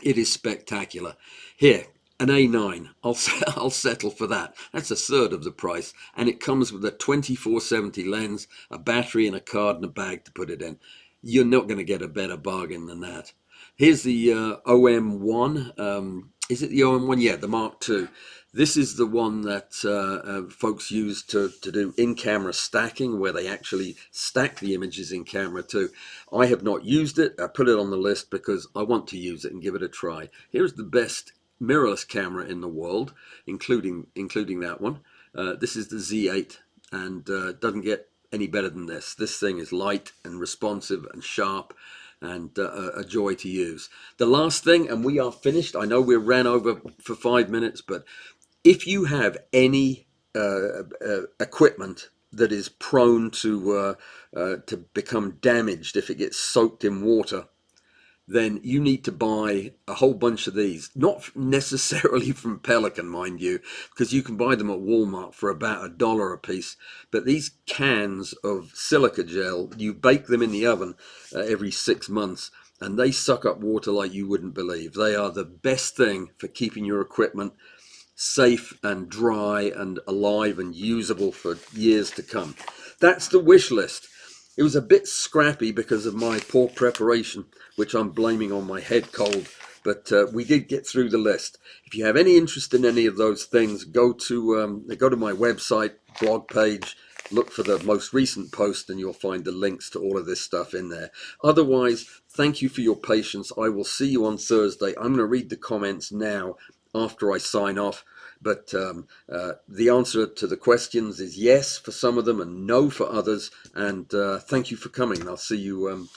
It is spectacular. Here, an A9, I'll settle for that. That's a third of the price, and it comes with a 2470 lens, a battery, and a card and a bag to put it in. You're not going to get a better bargain than that. Here's the OM1. Is it the OM1? Yeah, the Mark II. This is the one that folks use to do in-camera stacking, where they actually stack the images in camera too. I have not used it. I put it on the list because I want to use it and give it a try. Here's the best mirrorless camera in the world, including that one. This is the Z8, and doesn't get any better than this. This thing is light and responsive and sharp, and a joy to use. The last thing, and we are finished. I know we ran over for 5 minutes, but if you have any equipment that is prone to become damaged if it gets soaked in water, then you need to buy a whole bunch of these. Not necessarily from Pelican, mind you, because you can buy them at Walmart for about $1 a piece. But these cans of silica gel, you bake them in the oven every 6 months, and they suck up water like you wouldn't believe. They are the best thing for keeping your equipment safe and dry and alive and usable for years to come. That's the wish list. It was a bit scrappy because of my poor preparation, which I'm blaming on my head cold, but we did get through the list. If you have any interest in any of those things, go to my website, blog page, look for the most recent post, and you'll find the links to all of this stuff in there. Otherwise, thank you for your patience. I will see you on Thursday. I'm going to read the comments now after I sign off. But the answer to the questions is yes for some of them and no for others. And thank you for coming. I'll see you